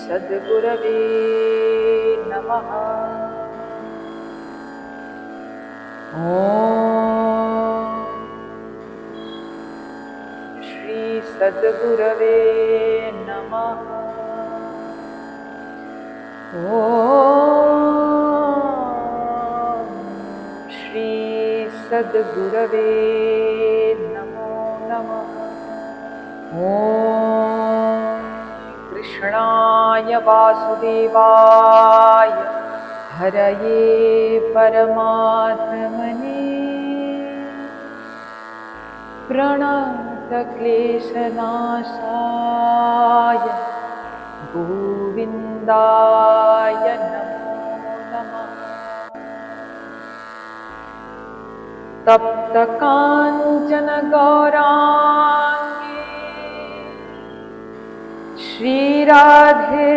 सद्गुरवे नमः। ओम श्री सद्गुरवे नमः। ओम श्री सद्गुरवे नमो नमः। ओम कृष्णाय वासुदेवाय हरये परमात्मने प्रणतक्लेशनाशाय गोविन्दाय नमो नमः। तप्तकाञ्चन गौराङ्गी श्रीराधे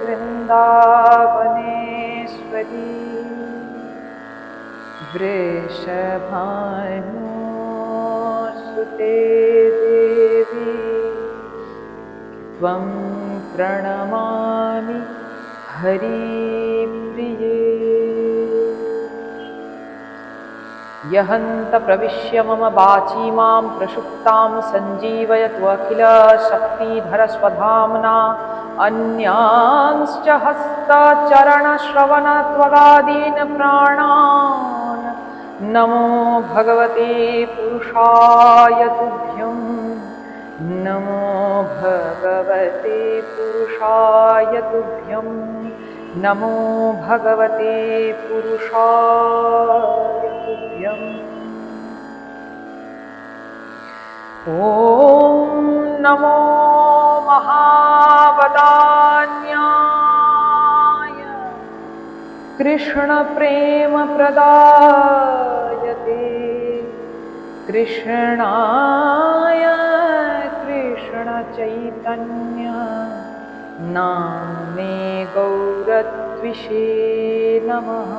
वृन्दावनेश्वरी वृषभानुसुते देवी त्वं प्रणमामि हरिप्रिये। यहन्त प्रविश्य मम वाचीमां प्रसुप्तां सञ्जीवयतु अखिलशक्तिधरस्वधाम्ना अन्यांश्च हस्तचरणश्रवणत्वगादीन् प्राणान् नमो भगवते पुरुषाय तुभ्यं। नमो भगवते पुरुषाय तुभ्यं। नमो भगवते पुरुषाय तुभ्यम्। ॐ नमो महावदान्याय कृष्ण प्रेम प्रदायते कृष्णाय कृष्ण चैतन्य नाम्ने गौरत्विषे नमः।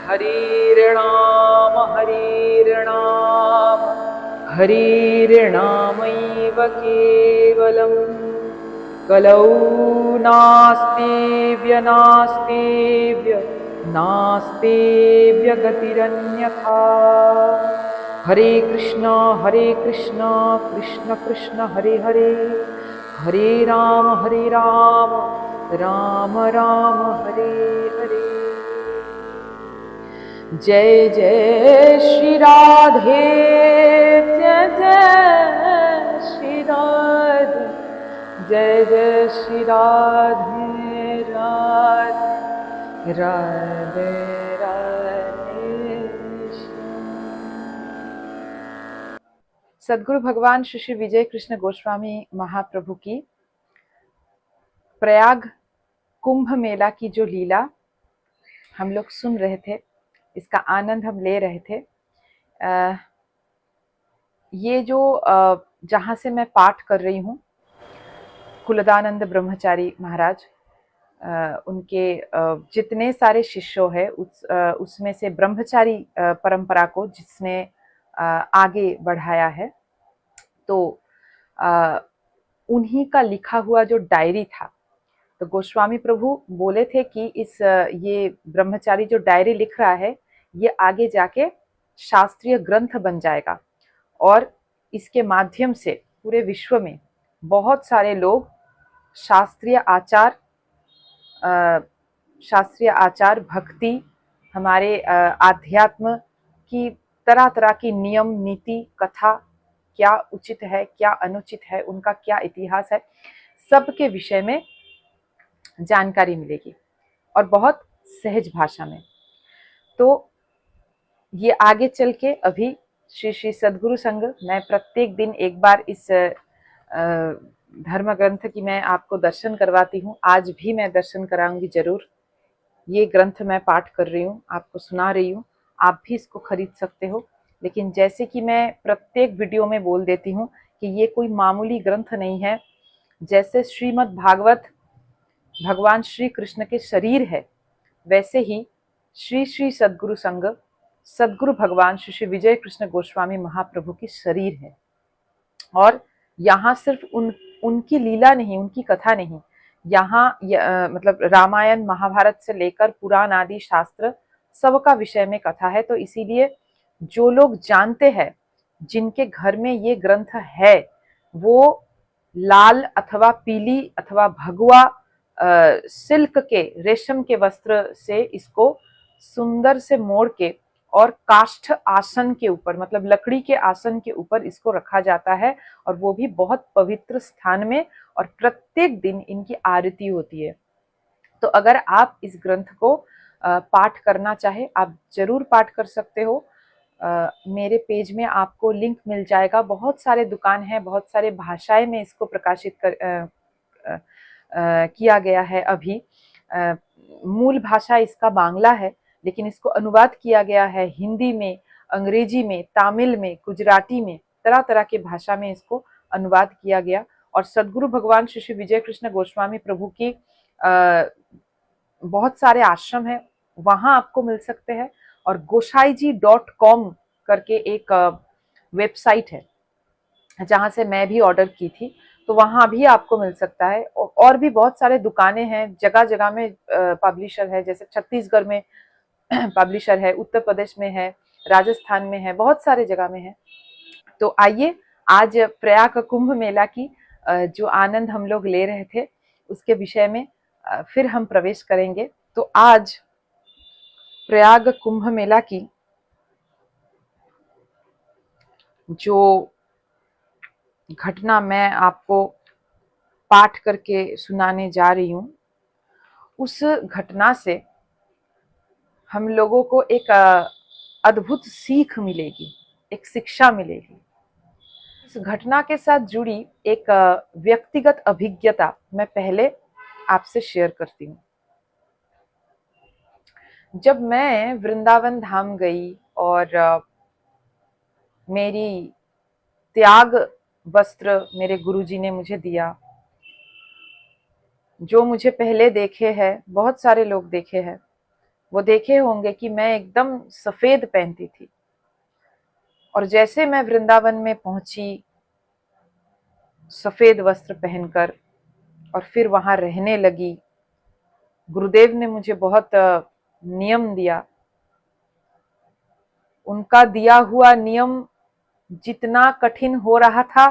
हरिर्नाम हरिर्नाम हरिर्नामैव केवलं कलौ नास्तेव्य गतिरन्यथा। हरे कृष्ण कृष्ण कृष्ण हरे हरे हरे राम राम राम हरे हरे। जय जय श्री राधे जय जय श्री राधे जय जय श्री राधे राधे राधे राधे। सद्गुरु भगवान श्री श्री विजय कृष्ण गोस्वामी महाप्रभु की प्रयाग कुंभ मेला की जो लीला हम लोग सुन रहे थे, इसका आनंद हम ले रहे थे। ये जो जहाँ से मैं पाठ कर रही हूँ, कुलदानंद ब्रह्मचारी महाराज, उनके जितने सारे शिष्यों हैं उसमें से ब्रह्मचारी परंपरा को जिसने आगे बढ़ाया है, तो उन्हीं का लिखा हुआ जो डायरी था, तो गोस्वामी प्रभु बोले थे कि ये ब्रह्मचारी जो डायरी लिख रहा है ये आगे जाके शास्त्रीय ग्रंथ बन जाएगा और इसके माध्यम से पूरे विश्व में बहुत सारे लोग शास्त्रीय आचार भक्ति, हमारे आध्यात्म की तरह तरह की नियम नीति कथा, क्या उचित है क्या अनुचित है, उनका क्या इतिहास है, सबके विषय में जानकारी मिलेगी और बहुत सहज भाषा में। तो ये आगे चल के अभी श्री श्री सद्गुरु संघ, मैं प्रत्येक दिन एक बार इस धर्म ग्रंथ की मैं आपको दर्शन करवाती हूँ। आज भी मैं दर्शन कराऊंगी जरूर। ये ग्रंथ मैं पाठ कर रही हूँ, आपको सुना रही हूँ, आप भी इसको खरीद सकते हो। लेकिन जैसे कि मैं प्रत्येक वीडियो में बोल देती हूँ कि ये कोई मामूली ग्रंथ नहीं है। जैसे श्रीमद् भागवत भगवान श्री कृष्ण के शरीर है, वैसे ही श्री श्री सद्गुरु संघ सद्गुरु भगवान श्री श्री विजय कृष्ण गोस्वामी महाप्रभु की शरीर है। और यहाँ सिर्फ उनकी लीला नहीं, उनकी कथा नहीं। यहाँ मतलब रामायण महाभारत से लेकर पुराण आदि शास्त्र सबका विषय में कथा है। तो इसीलिए जो लोग जानते हैं, जिनके घर में ये ग्रंथ है, वो लाल अथवा पीली अथवा भगवा सिल्क के, रेशम के वस्त्र से इसको सुंदर से मोड़ के और काष्ठ आसन के ऊपर, मतलब लकड़ी के आसन के ऊपर इसको रखा जाता है, और वो भी बहुत पवित्र स्थान में, और प्रत्येक दिन इनकी आरती होती है। तो अगर आप इस ग्रंथ को पाठ करना चाहे, आप जरूर पाठ कर सकते हो। मेरे पेज में आपको लिंक मिल जाएगा। बहुत सारे दुकान हैं, बहुत सारे भाषाएं में इसको प्रकाशित किया गया है। अभी मूल भाषा इसका बांग्ला है, लेकिन इसको अनुवाद किया गया है हिंदी में, अंग्रेजी में, तमिल में, गुजराती में, तरह तरह के भाषा में इसको अनुवाद किया गया। और सदगुरु भगवान श्री श्री विजय कृष्ण गोस्वामी प्रभु की बहुत सारे आश्रम है, वहां आपको मिल सकते हैं। और gosaiji.com करके एक वेबसाइट है, जहां से मैं भी ऑर्डर की थी, तो वहां भी आपको मिल सकता है। और भी बहुत सारे दुकानें हैं, जगह जगह में पब्लिशर है। जैसे छत्तीसगढ़ में पब्लिशर है, उत्तर प्रदेश में है, राजस्थान में है, बहुत सारे जगह में है। तो आइए, आज प्रयाग कुंभ मेला की जो आनंद हम लोग ले रहे थे, उसके विषय में फिर हम प्रवेश करेंगे। तो आज प्रयाग कुंभ मेला की जो घटना मैं आपको पाठ करके सुनाने जा रही हूं, उस घटना से हम लोगों को एक अद्भुत सीख मिलेगी, एक शिक्षा मिलेगी। इस घटना के साथ जुड़ी एक व्यक्तिगत अभिज्ञता मैं पहले आपसे शेयर करती हूँ। जब मैं वृंदावन धाम गई और मेरी त्याग वस्त्र मेरे गुरुजी ने मुझे दिया, जो मुझे पहले देखे हैं, बहुत सारे लोग देखे हैं, वो देखे होंगे कि मैं एकदम सफेद पहनती थी। और जैसे मैं वृंदावन में पहुंची सफेद वस्त्र पहनकर और फिर वहां रहने लगी, गुरुदेव ने मुझे बहुत नियम दिया। उनका दिया हुआ नियम जितना कठिन हो रहा था,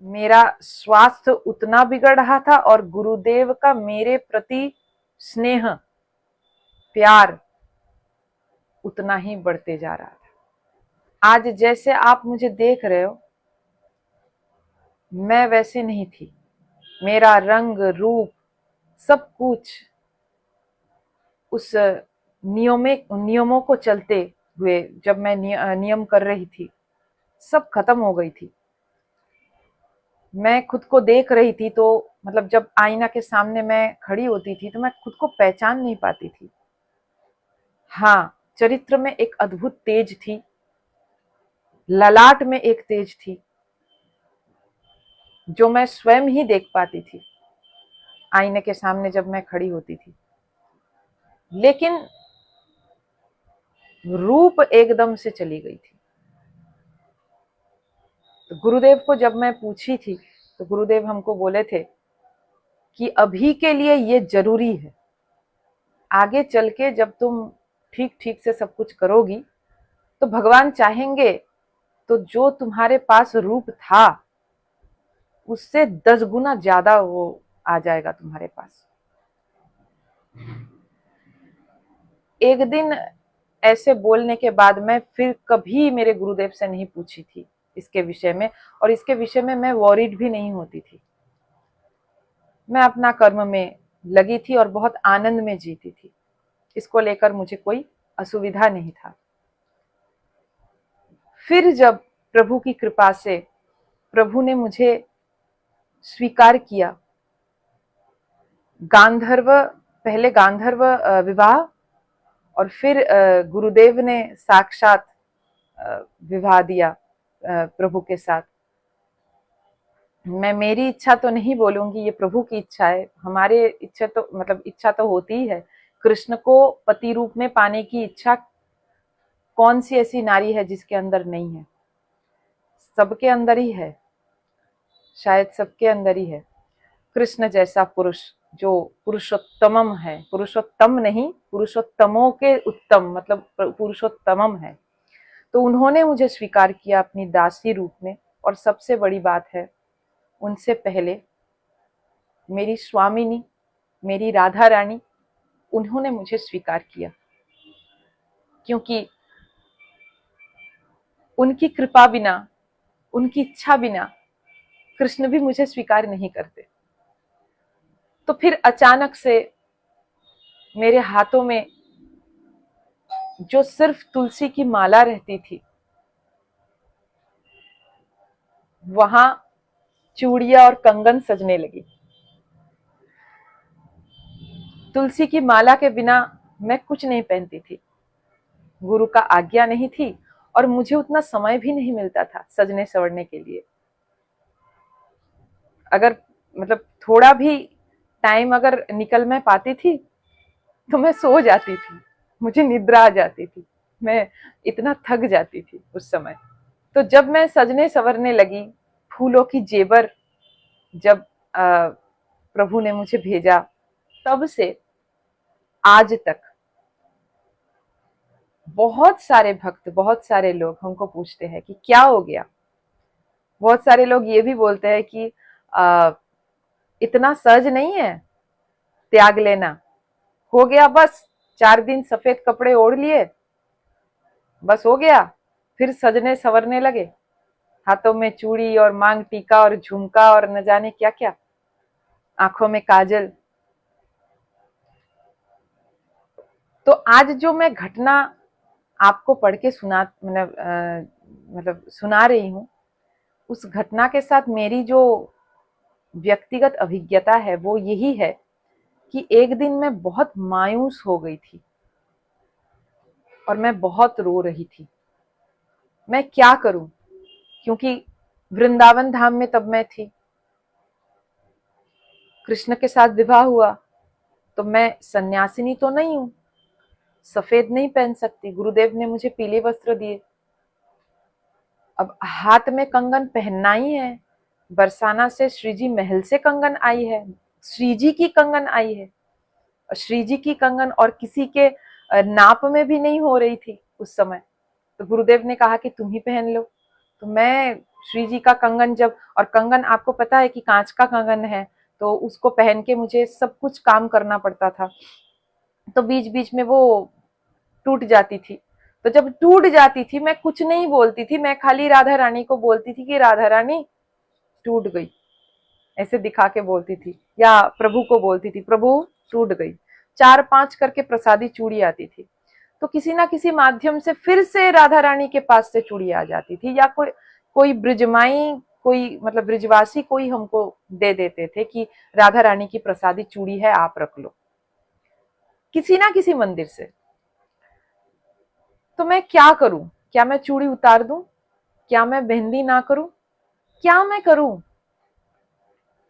मेरा स्वास्थ्य उतना बिगड़ रहा था, और गुरुदेव का मेरे प्रति स्नेह, प्यार उतना ही बढ़ते जा रहा था। आज जैसे आप मुझे देख रहे हो, मैं वैसे नहीं थी। मेरा रंग रूप सब कुछ उस नियमों को चलते हुए, जब मैं नियम कर रही थी, सब खत्म हो गई थी। मैं खुद को देख रही थी, तो मतलब जब आईना के सामने मैं खड़ी होती थी, तो मैं खुद को पहचान नहीं पाती थी। हाँ, चरित्र में एक अद्भुत तेज थी, ललाट में एक तेज थी, जो मैं स्वयं ही देख पाती थी आईने के सामने जब मैं खड़ी होती थी। लेकिन रूप एकदम से चली गई थी। तो गुरुदेव को जब मैं पूछी थी, तो गुरुदेव हमको बोले थे कि अभी के लिए ये जरूरी है, आगे चल के जब तुम ठीक ठीक से सब कुछ करोगी, तो भगवान चाहेंगे तो जो तुम्हारे पास रूप था, उससे 10 गुना ज्यादा वो आ जाएगा तुम्हारे पास। एक दिन ऐसे बोलने के बाद मैं फिर कभी मेरे गुरुदेव से नहीं पूछी थी इसके विषय में, और इसके विषय में मैं वॉरिड भी नहीं होती थी। मैं अपना कर्म में लगी थी और बहुत आनंद में जीती थी। इसको लेकर मुझे कोई असुविधा नहीं था। फिर जब प्रभु की कृपा से प्रभु ने मुझे स्वीकार किया, पहले गांधर्व विवाह, और फिर गुरुदेव ने साक्षात विवाह दिया प्रभु के साथ। मैं मेरी इच्छा तो नहीं बोलूंगी, ये प्रभु की इच्छा है। हमारे इच्छा तो मतलब इच्छा तो होती ही है। कृष्ण को पति रूप में पाने की इच्छा कौन सी ऐसी नारी है जिसके अंदर नहीं है? सबके अंदर ही है। शायद सबके अंदर ही है। कृष्ण जैसा पुरुष जो पुरुषोत्तमम है, पुरुषोत्तम नहीं, पुरुषोत्तमों के उत्तम मतलब पुरुषोत्तमम है, तो उन्होंने मुझे स्वीकार किया अपनी दासी रूप में। और सबसे बड़ी बात है, उनसे पहले मेरी स्वामिनी, मेरी राधा रानी, उन्होंने मुझे स्वीकार किया, क्योंकि उनकी कृपा बिना, उनकी इच्छा बिना कृष्ण भी मुझे स्वीकार नहीं करते। तो फिर अचानक से मेरे हाथों में जो सिर्फ तुलसी की माला रहती थी, वहां चूड़ियां और कंगन सजने लगी। तुलसी की माला के बिना मैं कुछ नहीं पहनती थी, गुरु का आज्ञा नहीं थी, और मुझे उतना समय भी नहीं मिलता था सजने संवरने के लिए। अगर मतलब थोड़ा भी टाइम अगर निकल मैं पाती थी तो मैं सो जाती थी, मुझे निद्रा आ जाती थी, मैं इतना थक जाती थी उस समय। तो जब मैं सजने संवरने लगी, फूलों की जेवर जब प्रभु ने मुझे भेजा, तब से आज तक बहुत सारे भक्त, बहुत सारे लोग हमको पूछते हैं कि क्या हो गया। बहुत सारे लोग ये भी बोलते हैं कि इतना सहज नहीं है, त्याग लेना, हो गया बस 4 दिन सफेद कपड़े ओढ़ लिए, बस हो गया, फिर सजने संवरने लगे, हाथों में चूड़ी और मांग टीका और झुमका और न जाने क्या क्या, आंखों में काजल। तो आज जो मैं घटना आपको पढ़ के सुना मतलब सुना रही हूँ, उस घटना के साथ मेरी जो व्यक्तिगत अभिज्ञता है वो यही है कि एक दिन मैं बहुत मायूस हो गई थी और मैं बहुत रो रही थी। मैं क्या करूं, क्योंकि वृंदावन धाम में तब मैं थी, कृष्ण के साथ विवाह हुआ, तो मैं सन्यासिनी तो नहीं हूं, सफेद नहीं पहन सकती, गुरुदेव ने मुझे पीले वस्त्र दिए। अब हाथ में कंगन पहनना ही है, बरसाना से श्रीजी महल से कंगन आई है, श्रीजी की कंगन आई है, श्रीजी की कंगन और किसी के नाप में भी नहीं हो रही थी उस समय। तो गुरुदेव ने कहा कि तुम ही पहन लो। तो मैं श्री जी का कंगन जब, और कंगन आपको पता है कि कांच का कंगन है, तो उसको पहन के मुझे सब कुछ काम करना पड़ता था, तो बीच बीच में वो टूट जाती थी। तो जब टूट जाती थी मैं कुछ नहीं बोलती थी, मैं खाली राधा रानी को बोलती थी कि राधा रानी टूट गई, ऐसे दिखा के बोलती थी, या प्रभु को बोलती थी प्रभु टूट गई। 4-5 करके प्रसादी चूड़ी आती थी, तो किसी ना किसी माध्यम से फिर से राधा रानी के पास से चूड़ी आ जाती थी, या कोई कोई ब्रिजमाई, कोई मतलब ब्रिजवासी कोई हमको दे देते थे कि राधा रानी की प्रसादी चूड़ी है, आप रख लो, किसी ना किसी मंदिर से। तो मैं क्या करूं, क्या मैं चूड़ी उतार दूं, क्या मैं मेहंदी ना करूं, क्या मैं करूं।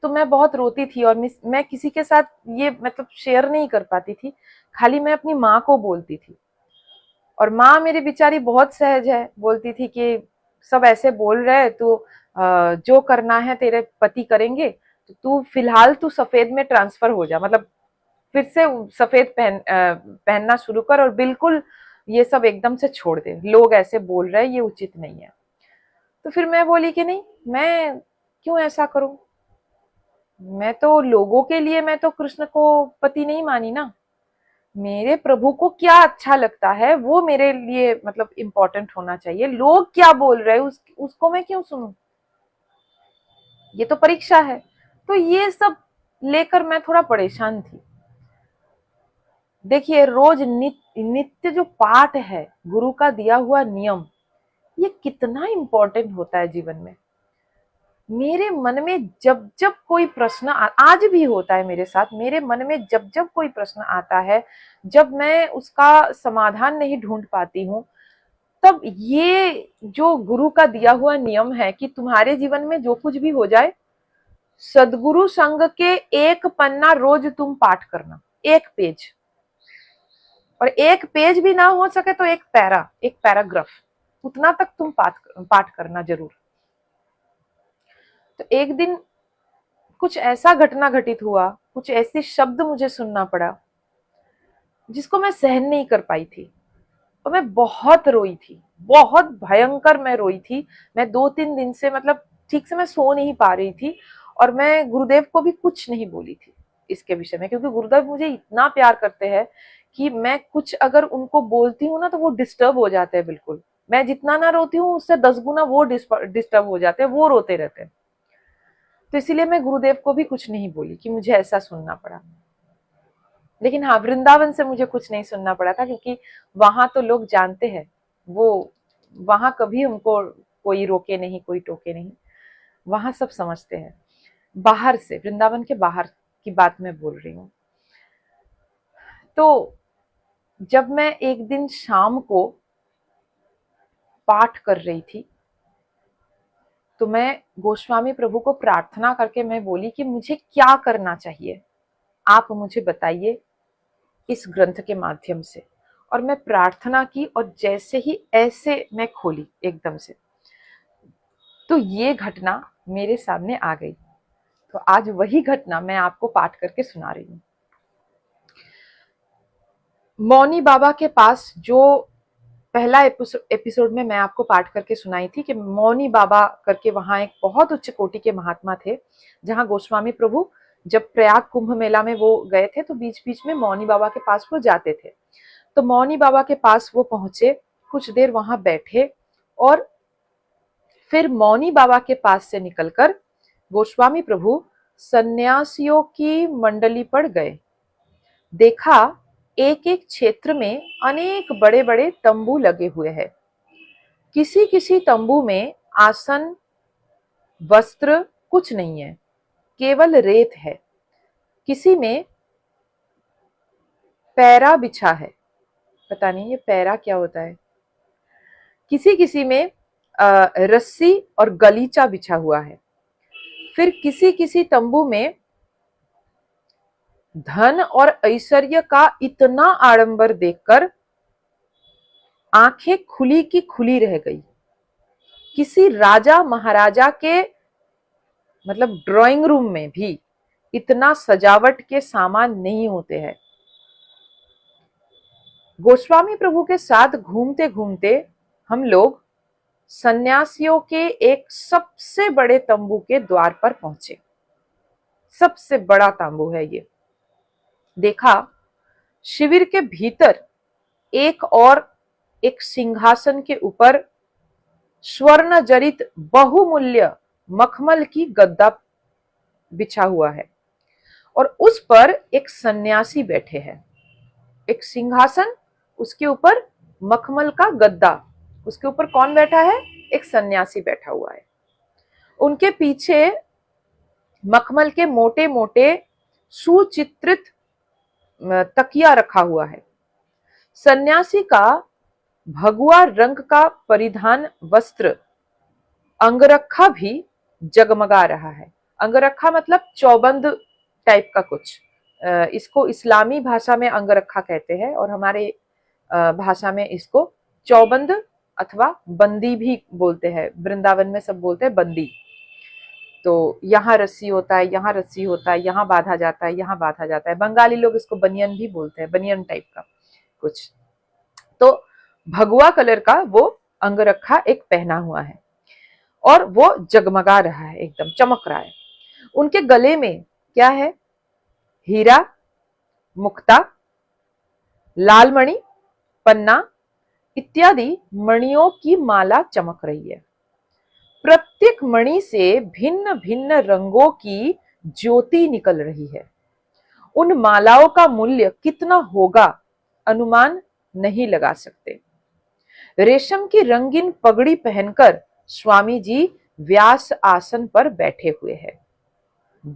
तो मैं बहुत रोती थी और मैं किसी के साथ ये मतलब शेयर नहीं कर पाती थी, खाली मैं अपनी माँ को बोलती थी। और माँ मेरी बेचारी बहुत सहज है, बोलती थी कि सब ऐसे बोल रहे हैं, तो जो करना है तेरे पति करेंगे, तो तू फिलहाल तू सफेद में ट्रांसफर हो जा, मतलब फिर से सफेद पहनना शुरू कर, और बिल्कुल ये सब एकदम से छोड़ दे, लोग ऐसे बोल रहे हैं ये उचित नहीं है। तो फिर मैं बोली कि नहीं, मैं क्यों ऐसा करूं, मैं तो लोगों के लिए, मैं तो कृष्ण को पति नहीं मानी ना, मेरे प्रभु को क्या अच्छा लगता है वो मेरे लिए मतलब इम्पोर्टेंट होना चाहिए, लोग क्या बोल रहे हैं उसको मैं क्यों सुनूं, ये तो परीक्षा है। तो ये सब लेकर मैं थोड़ा परेशान थी। देखिए, रोज नित्य जो पाठ है, गुरु का दिया हुआ नियम, ये कितना इम्पोर्टेंट होता है जीवन में। मेरे मन में जब जब कोई प्रश्न आज भी होता है मेरे साथ, मेरे मन में जब जब कोई प्रश्न आता है, जब मैं उसका समाधान नहीं ढूंढ पाती हूँ, तब ये जो गुरु का दिया हुआ नियम है कि तुम्हारे जीवन में जो कुछ भी हो जाए, सदगुरु संग के एक पन्ना रोज तुम पाठ करना, एक पेज, और एक पेज भी ना हो सके तो एक पैरा, एक पैराग्राफ, उतना तक तुम पाठ करना जरूर। तो एक दिन कुछ ऐसा घटना घटित हुआ, कुछ ऐसे शब्द मुझे सुनना पड़ा जिसको मैं सहन नहीं कर पाई थी, और मैं बहुत रोई थी, बहुत भयंकर मैं रोई थी। मैं 2-3 दिन से मतलब ठीक से मैं सो नहीं पा रही थी, और मैं गुरुदेव को भी कुछ नहीं बोली थी इसके विषय में, क्योंकि गुरुदेव मुझे इतना प्यार करते हैं कि मैं कुछ अगर उनको बोलती हूँ ना तो वो डिस्टर्ब हो जाते हैं बिल्कुल। मैं जितना ना रोती हूँ उससे 10 गुना वो डिस्टर्ब हो जाते हैं, वो रोते रहते हैं। तो इसीलिए मैं गुरुदेव को भी कुछ नहीं बोली कि मुझे ऐसा सुनना पड़ा। लेकिन हाँ, वृंदावन से मुझे कुछ नहीं सुनना पड़ा था, क्योंकि वहां तो लोग जानते हैं, वो वहां कभी उनको कोई रोके नहीं, कोई टोके नहीं, वहां सब समझते हैं। बाहर से, वृंदावन के बाहर की बात मैं बोल रही हूँ। तो जब मैं एक दिन शाम को पाठ कर रही थी, तो मैं गोस्वामी प्रभु को प्रार्थना करके मैं बोली कि मुझे क्या करना चाहिए, आप मुझे बताइए इस ग्रंथ के माध्यम से। और मैं प्रार्थना की, और जैसे ही ऐसे मैं खोली एकदम से, तो ये घटना मेरे सामने आ गई। तो आज वही घटना मैं आपको पाठ करके सुना रही हूँ। मौनी बाबा के पास, जो पहला एपिसोड में मैं आपको पाठ करके सुनाई थी कि मौनी बाबा करके वहां एक बहुत उच्च कोटि के महात्मा थे, जहां गोस्वामी प्रभु जब प्रयाग कुंभ मेला में वो गए थे तो बीच बीच में मौनी बाबा के पास वो जाते थे। तो मौनी बाबा के पास वो पहुंचे, कुछ देर वहां बैठे, और फिर मौनी बाबा के पास से निकलकर गोस्वामी प्रभु सन्यासियों की मंडली पर गए। देखा एक एक क्षेत्र में अनेक बड़े बड़े तंबू लगे हुए हैं। किसी किसी तंबू में आसन, वस्त्र कुछ नहीं है, केवल रेत है। किसी में पैरा बिछा है, पता नहीं ये पैरा क्या होता है। किसी किसी में रस्सी और गलीचा बिछा हुआ है। फिर किसी किसी तंबू में धन और ऐश्वर्य का इतना आडंबर देखकर आंखें खुली की खुली रह गई। किसी राजा महाराजा के मतलब ड्राइंग रूम में भी इतना सजावट के सामान नहीं होते हैं। गोस्वामी प्रभु के साथ घूमते घूमते हम लोग सन्यासियों के एक सबसे बड़े तंबू के द्वार पर पहुंचे। सबसे बड़ा तंबू है ये। देखा शिविर के भीतर एक सिंहासन के ऊपर स्वर्ण जड़ित बहुमूल्य मखमल की गद्दा बिछा हुआ है, और उस पर एक सन्यासी बैठे हैं। एक सिंहासन, उसके ऊपर मखमल का गद्दा, उसके ऊपर कौन बैठा है? एक सन्यासी बैठा हुआ है। उनके पीछे मखमल के मोटे मोटे सुचित्रित तकिया रखा हुआ है। सन्यासी का भगवा रंग का परिधान वस्त्र अंगरखा भी जगमगा रहा है। अंगरखा मतलब चौबंद टाइप का कुछ, इसको इस्लामी भाषा में अंगरखा कहते हैं, और हमारे भाषा में इसको चौबंद अथवा बंदी भी बोलते हैं। वृंदावन में सब बोलते हैं बंदी। तो यहाँ रस्सी होता है, यहाँ रस्सी होता है, यहाँ बांधा जाता है, यहाँ बांधा जाता है। बंगाली लोग इसको बनियन भी बोलते हैं, बनियन टाइप का कुछ। तो भगवा कलर का वो अंगरखा एक पहना हुआ है, और वो जगमगा रहा है, एकदम चमक रहा है। उनके गले में क्या है? हीरा, मुक्ता, लाल मणि, पन्ना इत्यादि मणियों की माला चमक रही है। प्रत्येक मणि से भिन्न भिन्न रंगों की ज्योति निकल रही है। उन मालाओं का मूल्य कितना होगा अनुमान नहीं लगा सकते। रेशम की रंगीन पगड़ी पहनकर स्वामी जी व्यास आसन पर बैठे हुए हैं।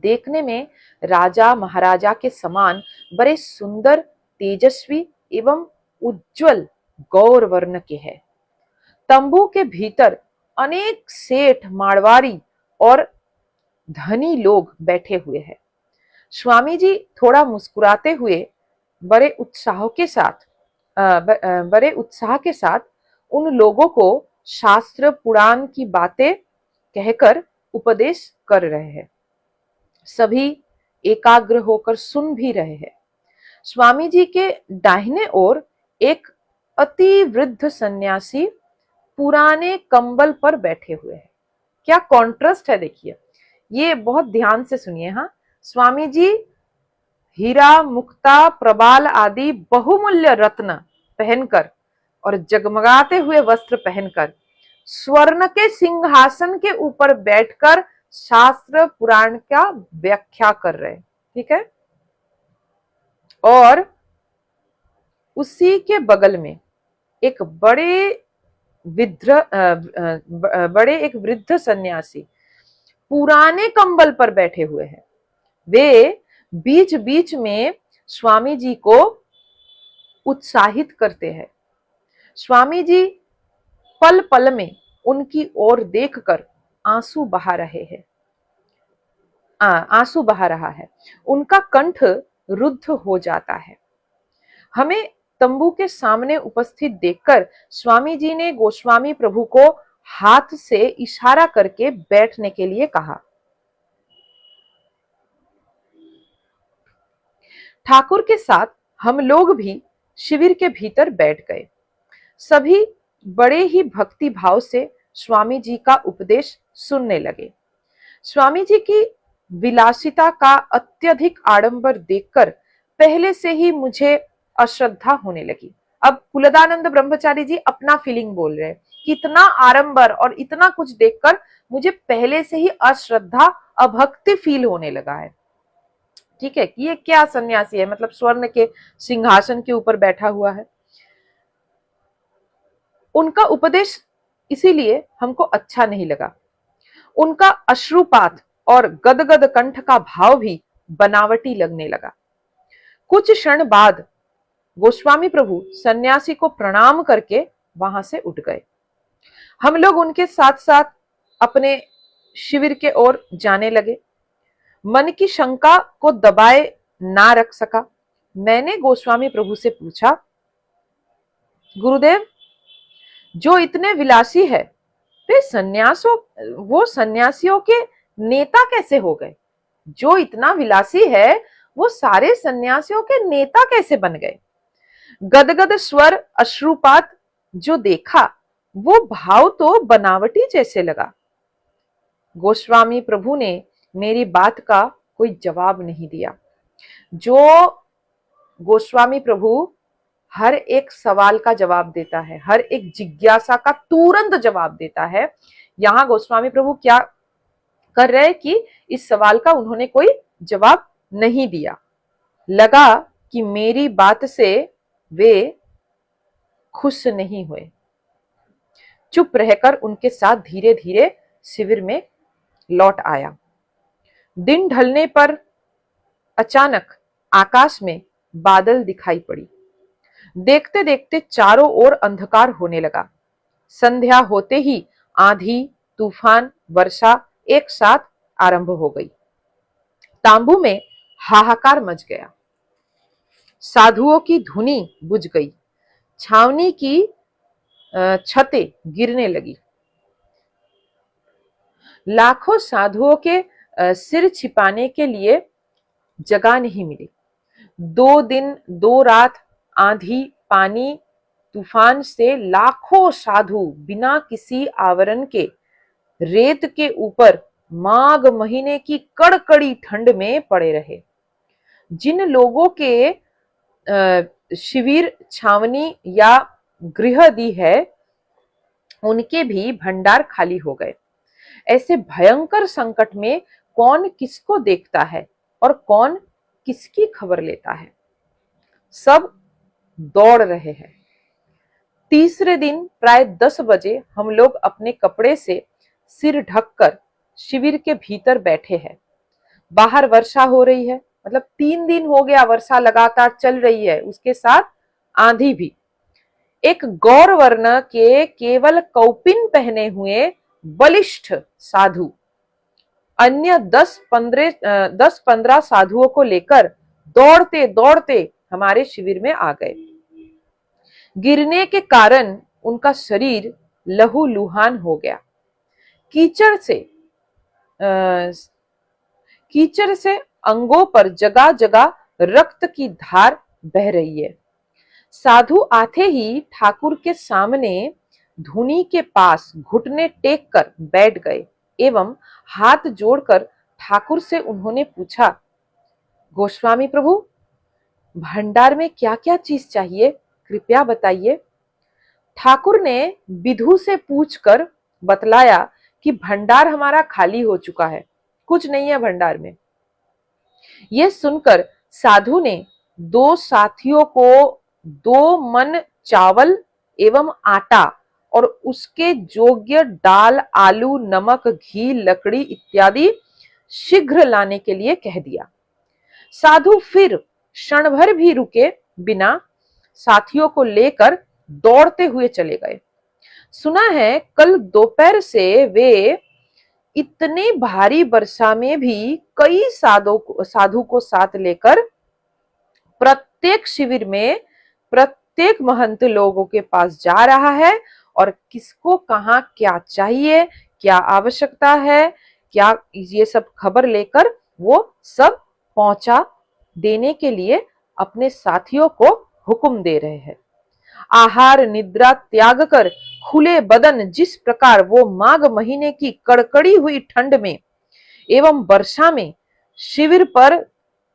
देखने में राजा महाराजा के समान बड़े सुंदर, तेजस्वी एवं उज्जवल गौर वर्ण के हैं। तंबू के भीतर अनेक सेठ, मारवाड़ी और धनी लोग बैठे हुए हैं। स्वामी जी थोड़ा मुस्कुराते हुए बड़े उत्साह के साथ उन लोगों को शास्त्र पुराण की बातें कहकर उपदेश कर रहे हैं। सभी एकाग्र होकर सुन भी रहे हैं। स्वामी जी के दाहिने ओर एक अति वृद्ध सन्यासी पुराने कंबल पर बैठे हुए हैं। क्या कॉन्ट्रास्ट है, देखिए, ये बहुत ध्यान से सुनिए। हाँ, स्वामी जी हीरा, मुक्ता, प्रबाल आदि बहुमूल्य रत्न पहनकर और जगमगाते हुए वस्त्र पहनकर स्वर्ण के सिंहासन के ऊपर बैठकर शास्त्र पुराण का व्याख्या कर रहे हैं। ठीक है। और उसी के बगल में एक एक वृद्ध सन्यासी पुराने कंबल पर बैठे हुए हैं। वे बीच बीच में स्वामी जी को उत्साहित करते हैं। स्वामी जी पल पल में उनकी ओर देखकर आंसू बहा रहा है। उनका कंठ रुद्ध हो जाता है। हमें तंबू के सामने उपस्थित देखकर स्वामी जी ने गोस्वामी प्रभु को हाथ से इशारा करके बैठने के लिए कहा। ठाकुर के साथ हम लोग भी शिविर के भीतर बैठ गए। सभी बड़े ही भक्ति भाव से स्वामी जी का उपदेश सुनने लगे। स्वामी जी की विलासिता का अत्यधिक आडंबर देखकर पहले से ही मुझे अश्रद्धा होने लगी। अब कुलदानंद ब्रह्मचारी जी अपना फीलिंग बोल रहे हैं कि इतना आडंबर और इतना कुछ देखकर मुझे पहले से ही अश्रद्धा, अभक्ति फील होने लगा है। ठीक है, कि ये क्या सन्यासी है, मतलब स्वर्ण के सिंहासन के ऊपर बैठा हुआ है। उनका उपदेश इसीलिए हमको अच्छा नहीं लगा। उनका अश्रुपात और गदगद कंठ का भाव भी बनावटी लगने लगा। कुछ क्षण बाद गोस्वामी प्रभु सन्यासी को प्रणाम करके वहां से उठ गए। हम लोग उनके साथ साथ अपने शिविर के ओर जाने लगे। मन की शंका को दबाए ना रख सका। मैंने गोस्वामी प्रभु से पूछा, गुरुदेव, जो इतने विलासी है वो सन्यासियों के नेता कैसे हो गए? जो इतना विलासी है वो सारे सन्यासियों के नेता कैसे बन गए? गदगद स्वर, अश्रुपात जो देखा वो भाव तो बनावटी जैसे लगा। गोस्वामी प्रभु ने मेरी बात का कोई जवाब नहीं दिया। जो गोस्वामी प्रभु हर एक सवाल का जवाब देता है, हर एक जिज्ञासा का तुरंत जवाब देता है, यहां गोस्वामी प्रभु क्या कर रहे हैं कि इस सवाल का उन्होंने कोई जवाब नहीं दिया। लगा कि मेरी बात से वे खुश नहीं हुए। चुप रहकर उनके साथ धीरे धीरे शिविर में लौट आया। दिन ढलने पर अचानक आकाश में बादल दिखाई पड़ी। देखते देखते चारों ओर अंधकार होने लगा। संध्या होते ही आंधी, तूफान, वर्षा एक साथ आरंभ हो गई। तांबू में हाहाकार मच गया। साधुओं की धुनी बुझ गई। छावनी की छतें गिरने लगी। लाखों साधुओं के सिर छिपाने के लिए जगह नहीं मिली। 2 दिन 2 रात आंधी, पानी, तूफान से लाखों साधु बिना किसी आवरण के रेत के ऊपर माघ महीने की कड़कड़ी ठंड में पड़े रहे। जिन लोगों के शिविर, छावनी या गृह दी है, उनके भी भंडार खाली हो गए। ऐसे भयंकर संकट में कौन किसको देखता है और कौन किसकी खबर लेता है? सब दौड़ रहे हैं। तीसरे दिन प्राय 10 बजे हम लोग अपने कपड़े से सिर ढककर शिविर के भीतर बैठे हैं। बाहर वर्षा हो रही है, मतलब 3 दिन हो गया वर्षा लगातार चल रही है, उसके साथ आंधी भी। एक गौर वर्ण के केवल कौपिन पहने हुए बलिष्ठ साधु अन्य 10-15 साधुओं को लेकर दौड़ते दौड़ते हमारे शिविर में आ गए। गिरने के कारण उनका शरीर लहूलुहान हो गया। कीचड़ से कीचड़ से अंगों पर जगह जगह रक्त की धार बह रही है। साधु आते ही ठाकुर के सामने धुनी के पास घुटने टेक कर बैठ गए एवं हाथ जोड़कर ठाकुर से उन्होंने पूछा, गोस्वामी प्रभु, भंडार में क्या क्या चीज चाहिए, कृपया बताइए। ठाकुर ने विधु से पूछकर बतलाया कि भंडार हमारा खाली हो चुका है, कुछ नहीं है भंडार में। यह सुनकर साधु ने दो साथियों को 2 मन चावल एवं आटा और उसके योग्य दाल, आलू, नमक, घी, लकड़ी इत्यादि शीघ्र लाने के लिए कह दिया। साधु फिर क्षण भर भी रुके बिना साथियों को लेकर दौड़ते हुए चले गए। सुना है कल दोपहर से वे इतने भारी वर्षा में भी कई साधु को साथ लेकर प्रत्येक शिविर में प्रत्येक महंत लोगों के पास जा रहा है और किसको कहाँ क्या चाहिए, क्या आवश्यकता है, क्या ये सब खबर लेकर वो सब पहुंचा देने के लिए अपने साथियों को हुक्म दे रहे हैं। आहार निद्रा त्याग कर खुले बदन जिस प्रकार वो माघ महीने की कड़कड़ी हुई ठंड में एवं वर्षा में शिविर पर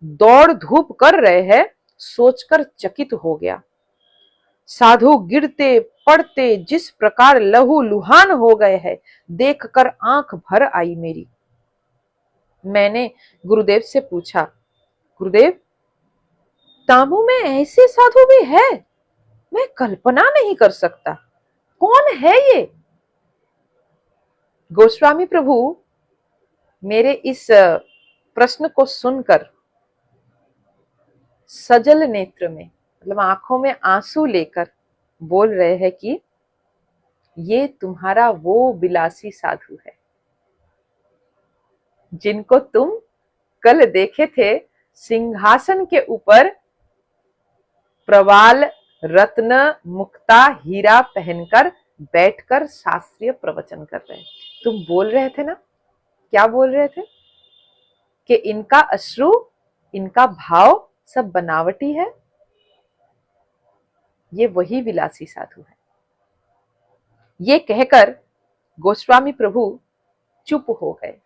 दौड़ धूप कर रहे हैं, सोचकर चकित हो गया। साधु गिरते पड़ते जिस प्रकार लहू लुहान हो गए हैं, देखकर आंख भर आई मेरी। मैंने गुरुदेव से पूछा, गुरुदेव, तामू में ऐसे साधु भी है? मैं कल्पना नहीं कर सकता, कौन है ये? गोस्वामी प्रभु मेरे इस प्रश्न को सुनकर सजल नेत्र में, मतलब आंखों में आंसू लेकर बोल रहे हैं कि ये तुम्हारा वो विलासी साधु है जिनको तुम कल देखे थे सिंहासन के ऊपर प्रवाल, रत्न, मुक्ता, हीरा पहनकर बैठकर शास्त्रीय प्रवचन कर रहे। तुम बोल रहे थे ना, क्या बोल रहे थे कि इनका अश्रु, इनका भाव सब बनावटी है। ये वही विलासी साधु है। ये कहकर गोस्वामी प्रभु चुप हो गए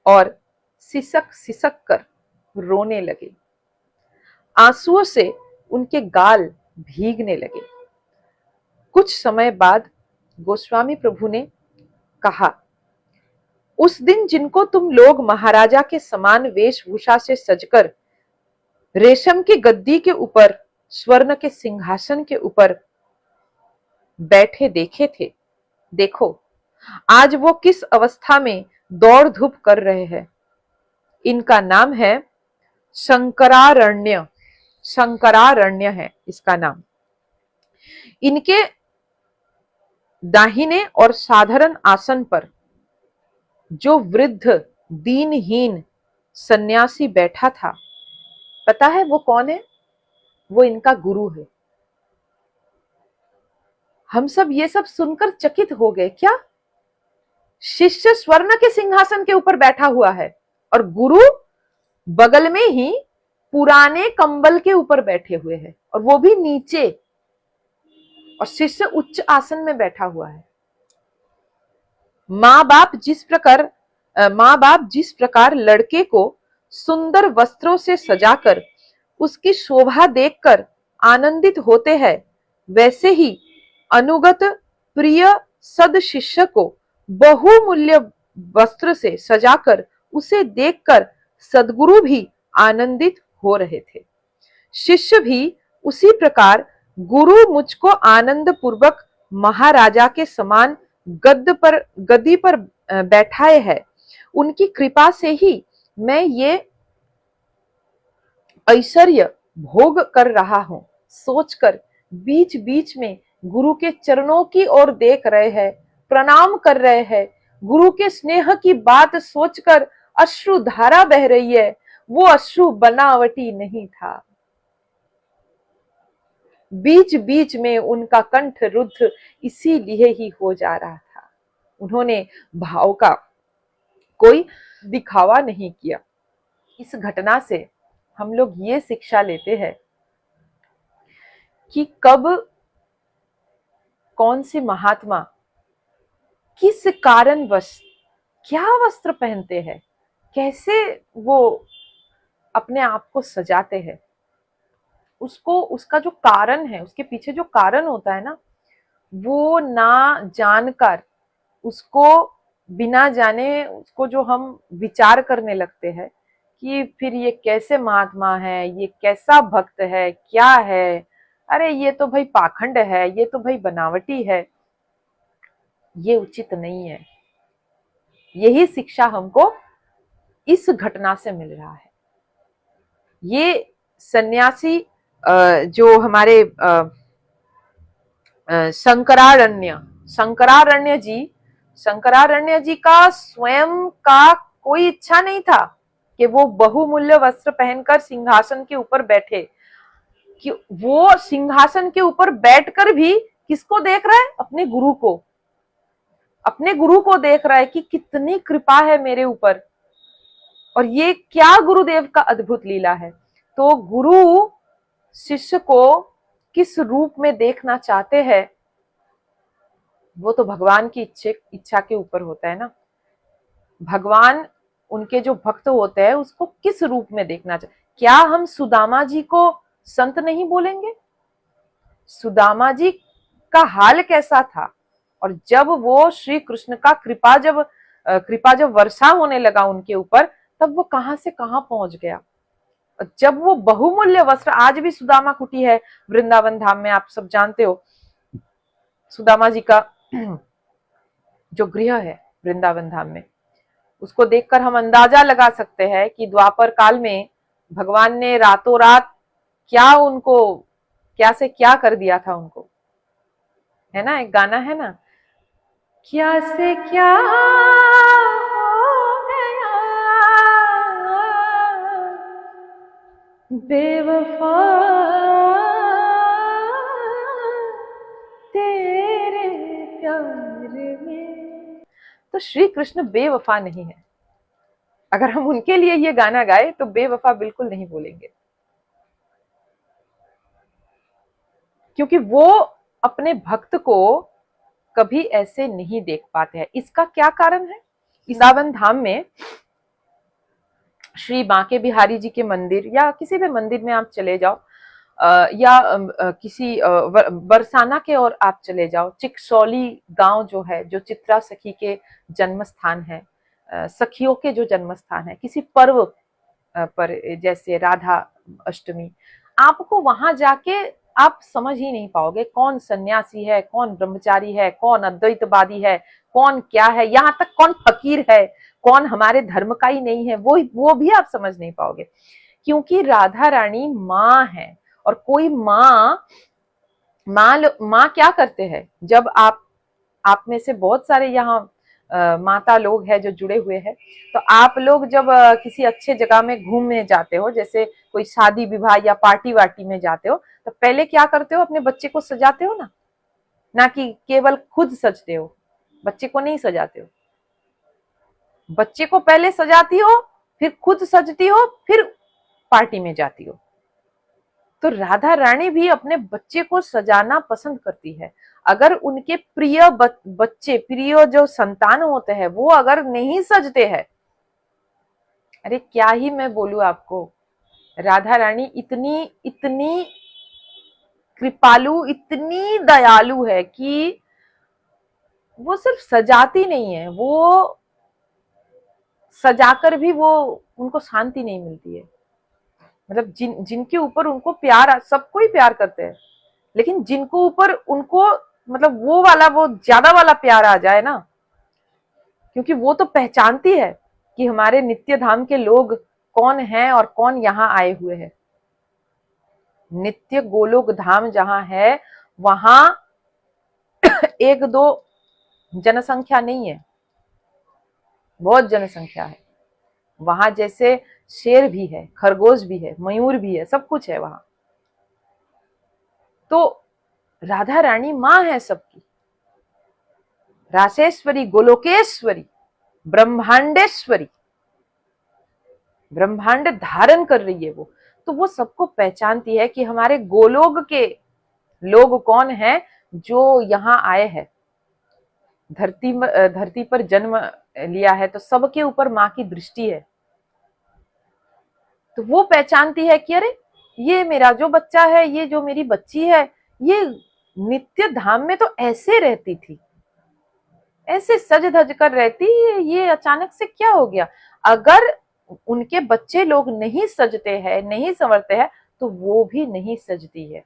और सिसक सिसक कर रोने लगे। आंसुओं से उनके गाल भीगने लगे। कुछ समय बाद गोस्वामी प्रभु ने कहा, उस दिन जिनको तुम लोग महाराजा के समान वेशभूषा से सजकर रेशम की गद्दी के ऊपर, स्वर्ण के सिंहासन के ऊपर बैठे देखे थे, देखो आज वो किस अवस्था में दौड़ धूप कर रहे हैं। इनका नाम है शंकरारण्य। शंकरारण्य है इसका नाम। इनके दाहिने और साधारण आसन पर जो वृद्ध दीनहीन सन्यासी बैठा था, पता है वो कौन है? वो इनका गुरु है। हम सब ये सब सुनकर चकित हो गए। क्या शिष्य स्वर्ण के सिंहासन के ऊपर बैठा हुआ है और गुरु बगल में ही पुराने कंबल के ऊपर बैठे हुए हैं, और वो भी नीचे, और शिष्य उच्च आसन में बैठा हुआ है। माँ बाप जिस प्रकार लड़के को सुंदर वस्त्रों से सजाकर उसकी शोभा देखकर आनंदित होते हैं, वैसे ही अनुगत प्रिय सद शिष्य को बहुमूल्य वस्त्र से सजाकर उसे देखकर सद्गुरु भी आनंदित हो रहे थे। शिष्य भी उसी प्रकार गुरु मुझको आनंद पूर्वक महाराजा के समान गद्दी पर बैठाए है, उनकी कृपा से ही मैं ये ऐश्वर्य भोग कर रहा हूं, सोचकर बीच बीच में गुरु के चरणों की ओर देख रहे हैं, प्रणाम कर रहे हैं। गुरु के स्नेह की बात सोचकर अश्रु धारा बह रही है। वो अश्रु बनावटी नहीं था। बीच बीच में उनका कंठ रुद्ध इसीलिए ही हो जा रहा था। उन्होंने भाव का कोई दिखावा नहीं किया। इस घटना से हम लोग ये शिक्षा लेते हैं कि कब कौन सी महात्मा किस कारणवश क्या वस्त्र पहनते हैं, कैसे वो अपने आप को सजाते हैं, उसको उसका जो कारण है, उसके पीछे जो कारण होता है ना, वो ना जानकर उसको बिना जाने उसको जो हम विचार करने लगते हैं कि फिर ये कैसे महात्मा है, ये कैसा भक्त है, क्या है, अरे ये तो भाई पाखंड है, ये तो भाई बनावटी है, ये उचित नहीं है। यही शिक्षा हमको इस घटना से मिल रहा है। ये सन्यासी जो हमारे शंकरारण्य जी का स्वयं का कोई इच्छा नहीं था कि वो बहुमूल्य वस्त्र पहनकर सिंहासन के ऊपर बैठे, कि वो सिंहासन के ऊपर बैठकर भी किसको देख रहा है, अपने गुरु को, अपने गुरु को देख रहा है कि कितनी कृपा है मेरे ऊपर, और ये क्या गुरुदेव का अद्भुत लीला है। तो गुरु शिष्य को किस रूप में देखना चाहते हैं, वो तो भगवान की इच्छा के ऊपर होता है ना। भगवान उनके जो भक्त होते हैं उसको किस रूप में देखना चाहते। क्या हम सुदामा जी को संत नहीं बोलेंगे? सुदामा जी का हाल कैसा था, और जब वो श्री कृष्ण का कृपा जब वर्षा होने लगा उनके ऊपर, तब वो कहां से कहां पहुंच गया। जब वो बहुमूल्य वस्त्र, आज भी सुदामा कुटी है वृंदावन धाम में, आप सब जानते हो, सुदामा जी का जो गृह है वृंदावन धाम में, उसको देखकर हम अंदाजा लगा सकते हैं कि द्वापर काल में भगवान ने रातों रात क्या उनको, क्या से क्या कर दिया था उनको, है ना, एक गाना है ना, क्या से क्या हो गया बेवफा तेरे प्यार में। तो श्री कृष्ण बेवफा नहीं है। अगर हम उनके लिए ये गाना गाए तो बेवफा बिल्कुल नहीं बोलेंगे, क्योंकि वो अपने भक्त को कभी ऐसे नहीं देख पाते हैं। इसका क्या कारण है? वृंदावन धाम में श्री बांके बिहारी जी के मंदिर या किसी भी मंदिर में आप चले जाओ, या किसी बरसाना के और आप चले जाओ, चिकसौली गांव जो है, जो चित्रा सखी के जन्म स्थान है, सखियों के जो जन्म स्थान है, किसी पर्व पर जैसे राधा अष्टमी, आपको वहां जाके आप समझ ही नहीं पाओगे कौन सन्यासी है, कौन ब्रह्मचारी है, कौन अद्वैतवादी है, कौन क्या है, यहाँ तक कौन फकीर है, कौन हमारे धर्म का ही नहीं है, वो भी आप समझ नहीं पाओगे। क्योंकि राधा रानी माँ है, और कोई माँ क्या करते हैं, जब आप में से बहुत सारे यहाँ माता लोग हैं जो जुड़े हुए हैं, तो आप लोग जब किसी अच्छे जगह में घूमने जाते हो, जैसे कोई शादी विवाह या पार्टी वार्टी में जाते हो, तो पहले क्या करते हो, अपने बच्चे को सजाते हो ना कि केवल खुद सजते हो, बच्चे को नहीं सजाते हो। बच्चे को पहले सजाती हो, फिर खुद सजती हो, फिर पार्टी में जाती हो। तो राधा रानी भी अपने बच्चे को सजाना पसंद करती है। अगर उनके प्रिय बच्चे, प्रिय जो संतान होते हैं, वो अगर नहीं सजते हैं, अरे क्या ही मैं बोलूं आपको, राधा रानी इतनी इतनी कृपालु, इतनी दयालु है कि वो सिर्फ सजाती नहीं है, वो सजाकर भी वो उनको शांति नहीं मिलती है। मतलब जिनके ऊपर उनको प्यार, सबको ही प्यार करते हैं, लेकिन जिनको ऊपर उनको मतलब वो वाला, वो ज्यादा वाला प्यार आ जाए ना, क्योंकि वो तो पहचानती है कि हमारे नित्य धाम के लोग कौन हैं और कौन यहाँ आए हुए हैं। नित्य गोलोक धाम जहां है, वहां एक दो जनसंख्या नहीं है, बहुत जनसंख्या है। वहां जैसे शेर भी है, खरगोश भी है, मयूर भी है, सब कुछ है वहां। तो राधा रानी माँ है सबकी, रासेश्वरी, गोलोकेश्वरी, ब्रह्मांडेश्वरी, ब्रह्मांड धारण कर रही है वो, तो वो सबको पहचानती है कि हमारे गोलोक के लोग कौन हैं जो यहाँ आए हैं, धरती पर जन्म लिया है, तो सबके ऊपर माँ की दृष्टि है। तो वो पहचानती है कि अरे ये मेरा जो बच्चा है, ये जो मेरी बच्ची है, ये नित्य धाम में तो ऐसे रहती थी, ऐसे सज धज कर रहती, ये अचानक से क्या हो गया। अगर उनके बच्चे लोग नहीं सजते हैं, नहीं संवरते हैं, तो वो भी नहीं सजती है,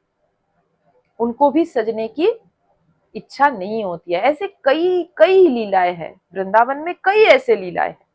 उनको भी सजने की इच्छा नहीं होती है। ऐसे कई कई लीलाएं हैं वृंदावन में, कई ऐसे लीलाएं हैं।